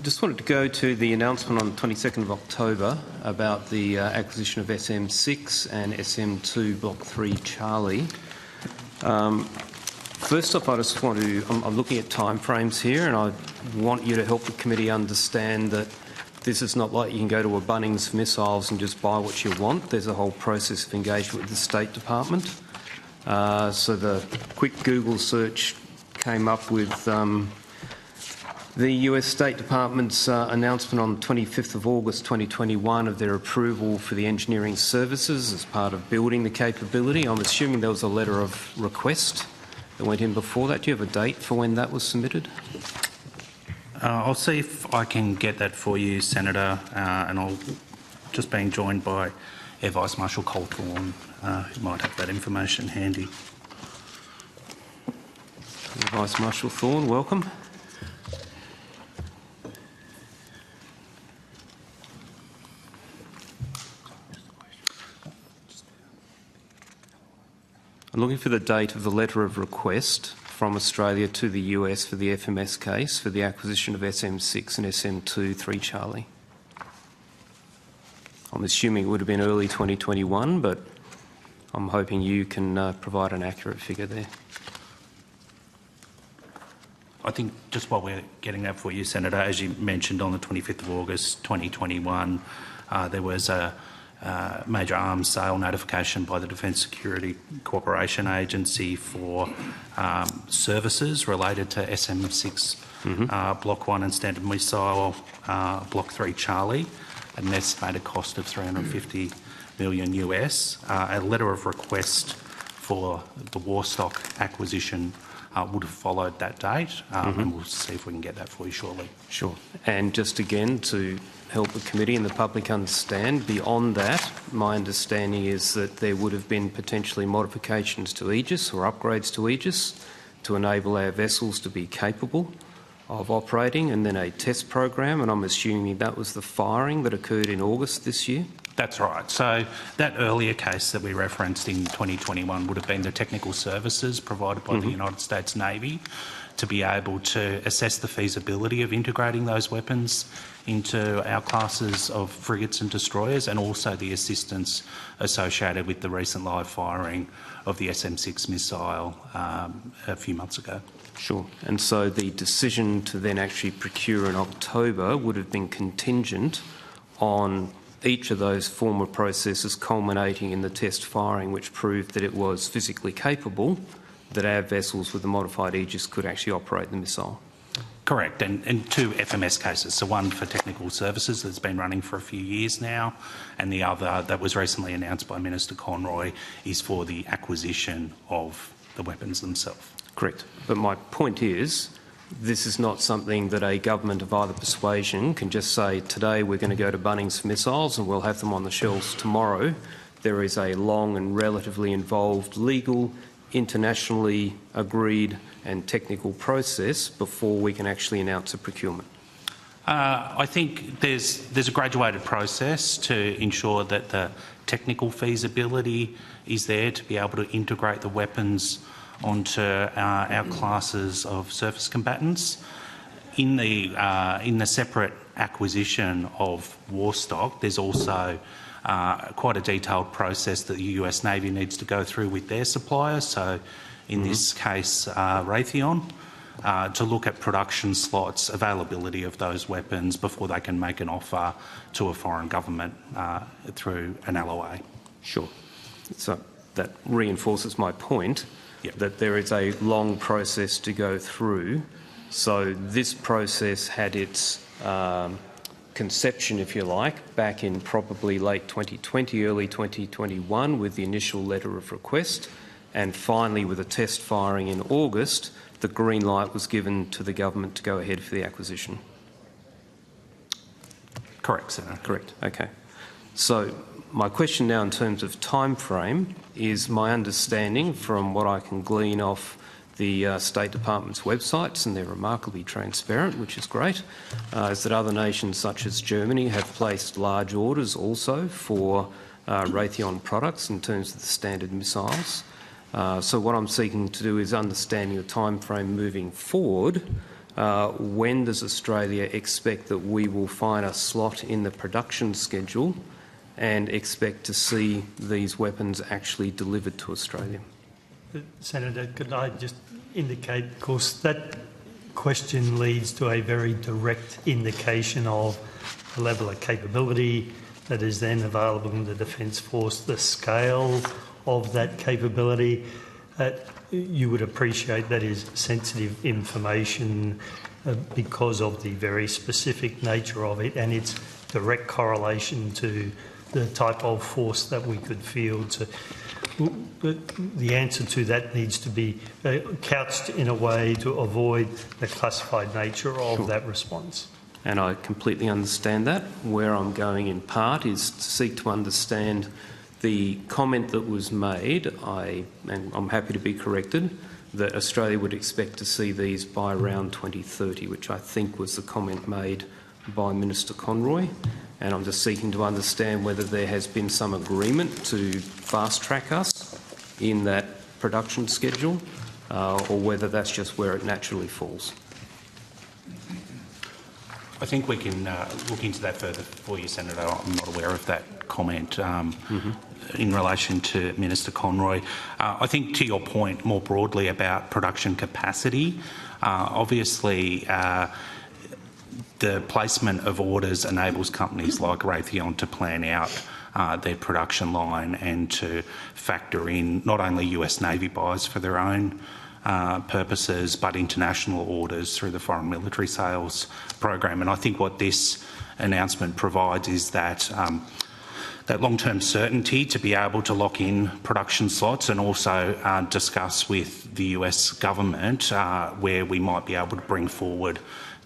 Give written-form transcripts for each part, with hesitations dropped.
Just wanted to go to the announcement on the 22nd of October about the acquisition of SM6 and SM2 Block 3 Charlie. First off, I just want to, I'm looking at timeframes here, and I want you to help the committee understand that this is not like you can go to a Bunnings for missiles and just buy what you want. There's a whole process of engagement with the State Department. So the quick Google search came up with the US State Department's announcement on 25th of August 2021 of their approval for the engineering services as part of building the capability. I'm assuming there was a letter of request that went in before that. Do you have a date for when that was submitted? I'll see if I can get that for you, Senator, and I'll just being joined by Air Vice Marshal Colthorne, who might have that information handy. Air Vice Marshal Thorne, welcome. I'm looking for the date of the letter of request from Australia to the US for the FMS case for the acquisition of SM6 and SM2 3 Charlie. I'm assuming it would have been early 2021, but I'm hoping you can provide an accurate figure there. I think just while we're getting that for you, Senator, as you mentioned, on the 25th of August 2021, there was a major arms sale notification by the Defence Security Cooperation Agency for services related to SM6 Block 1 and Standard Missile Block 3 Charlie at an estimated cost of $350 million US. A letter of request for the Warstock acquisition would have followed that date, and we'll see if we can get that for you shortly. Sure. And just again to help the committee and the public understand, beyond that, my understanding is that there would have been potentially modifications to Aegis or upgrades to Aegis to enable our vessels to be capable of operating, and then a test program, and I'm assuming that was the firing that occurred in August this year? That's right. So that earlier case that we referenced in 2021 would have been the technical services provided by the United States Navy to be able to assess the feasibility of integrating those weapons into our classes of frigates and destroyers, and also the assistance associated with the recent live firing of the SM6 missile a few months ago. Sure. And so the decision to then actually procure in October would have been contingent on each of those former processes culminating in the test firing, which proved that it was physically capable, that our vessels with the modified Aegis could actually operate the missile. Correct, and two FMS cases. So one for technical services that's been running for a few years now, and the other that was recently announced by Minister Conroy is for the acquisition of the weapons themselves. Correct. But my point is, this is not something that a government of either persuasion can just say, today we're going to go to Bunnings for missiles and we'll have them on the shelves tomorrow. There is a long and relatively involved legal, internationally agreed and technical process before we can actually announce a procurement. I think there's a graduated process to ensure that the technical feasibility is there to be able to integrate the weapons onto our classes of surface combatants. In the separate acquisition of Warstock, there's also quite a detailed process that the US Navy needs to go through with their suppliers, so in this case Raytheon, to look at production slots, availability of those weapons before they can make an offer to a foreign government through an LOA. Sure. So that reinforces my point. Yep. That there is a long process to go through. So this process had its conception, if you like, back in probably late 2020, early 2021 with the initial letter of request, and finally with a test firing in August, the green light was given to the government to go ahead for the acquisition. Correct, Senator. Correct, okay. So my question now in terms of time frame is, my understanding from what I can glean off the State Department's websites, and they're remarkably transparent, which is great, is that other nations such as Germany have placed large orders also for Raytheon products in terms of the Standard missiles. So what I'm seeking to do is understanding the time frame moving forward when does Australia expect that we will find a slot in the production schedule and expect to see these weapons actually delivered to Australia? Senator, could I just indicate, of course, that question leads to a very direct indication of the level of capability that is then available in the Defence Force, the scale of that capability. You would appreciate that is sensitive information because of the very specific nature of it and its direct correlation to the type of force that we could field. So the answer to that needs to be couched in a way to avoid the classified nature of that response. And I completely understand that. Where I'm going in part is to seek to understand the comment that was made, and I'm happy to be corrected, that Australia would expect to see these by around 2030, which I think was the comment made by Minister Conroy. And I'm just seeking to understand whether there has been some agreement to fast-track us in that production schedule, or whether that's just where it naturally falls. I think we can look into that further for you, Senator. I'm not aware of that comment in relation to Minister Conroy. I think to your point more broadly about production capacity, obviously the placement of orders enables companies like Raytheon to plan out their production line and to factor in not only US Navy buys for their own purposes, but international orders through the Foreign Military Sales Program. And I think what this announcement provides is that that long-term certainty to be able to lock in production slots and also discuss with the US government where we might be able to bring forward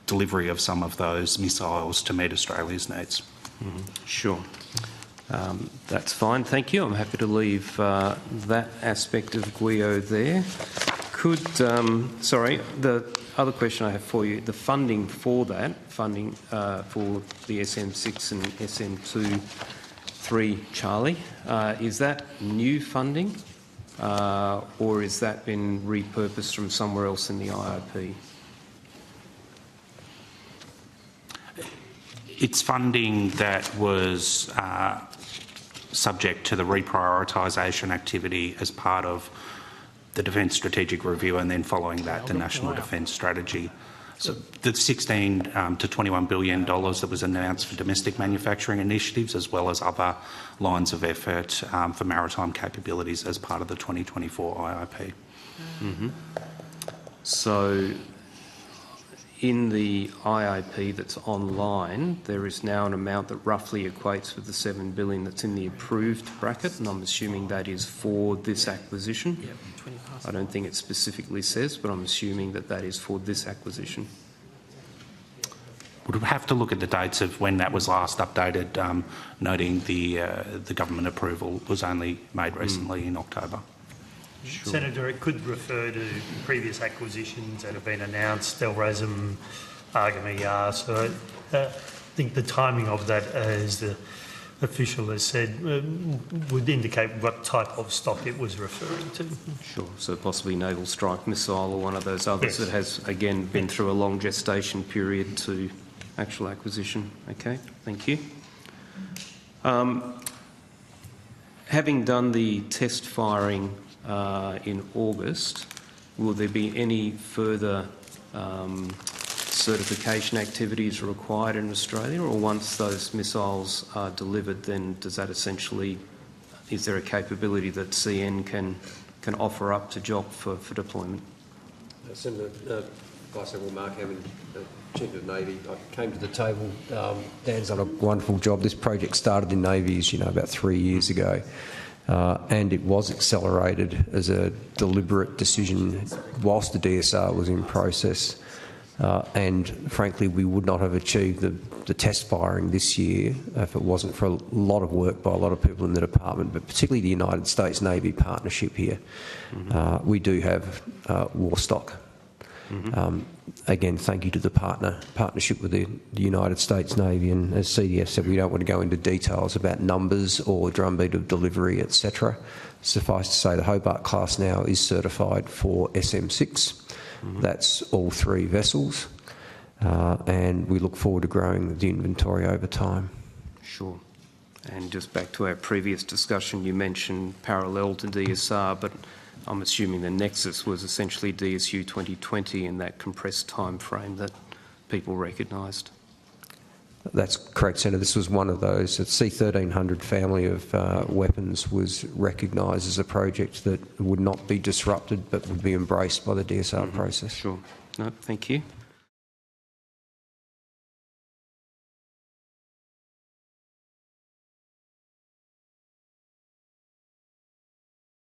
delivery of some of those missiles to meet Australia's needs. Sure. That's fine, thank you. I'm happy to leave that aspect of GWIO there. Sorry, the other question I have for you, the funding for that, for the SM6 and SM2-3 Charlie, is that new funding or has that been repurposed from somewhere else in the IIP? It's funding that was subject to the reprioritisation activity as part of the Defence Strategic Review and then following that the National Defence Strategy. So the $16 to $21 billion that was announced for domestic manufacturing initiatives as well as other lines of effort for maritime capabilities as part of the 2024 IIP. So in the IIP that's online, there is now an amount that roughly equates with the $7 billion that's in the approved bracket, and I'm assuming that is for this acquisition. Yep. I don't think it specifically says, but I'm assuming that that is for this acquisition. We'd have to look at the dates of when that was last updated, noting the government approval was only made recently in October. Sure. Senator, it could refer to previous acquisitions that have been announced, Delrasm, Argama. So I think the timing of that, as the official has said, would indicate what type of stock it was referring to. Sure, so possibly Naval Strike Missile or one of those others that has, again, been through a long gestation period to actual acquisition. Okay, thank you. Having done the test firing in August, will there be any further certification activities required in Australia, or once those missiles are delivered, then does that essentially, is there a capability that CN can offer up to JOC for deployment? Senator, Vice Admiral Mark Hammond, Chief of Navy, I came to the table. Dan's done a wonderful job. This project started in Navy, as you know, about 3 years ago. And it was accelerated as a deliberate decision whilst the DSR was in process. And frankly, we would not have achieved the test firing this year if it wasn't for a lot of work by a lot of people in the department, but particularly the United States Navy partnership here. We do have war stock. Again, thank you to the partnership with the United States Navy, and as CDF said, we don't want to go into details about numbers or drumbeat of delivery, etc. Suffice to say the Hobart class now is certified for SM6. That's all 3 vessels. and we look forward to growing the inventory over time. Sure. And just back to our previous discussion, you mentioned parallel to DSR, but I'm assuming the nexus was essentially DSU 2020 in that compressed time frame that people recognised. That's correct, Senator. This was one of those. The C1300 family of weapons was recognised as a project that would not be disrupted but would be embraced by the DSR process. Sure. No, thank you.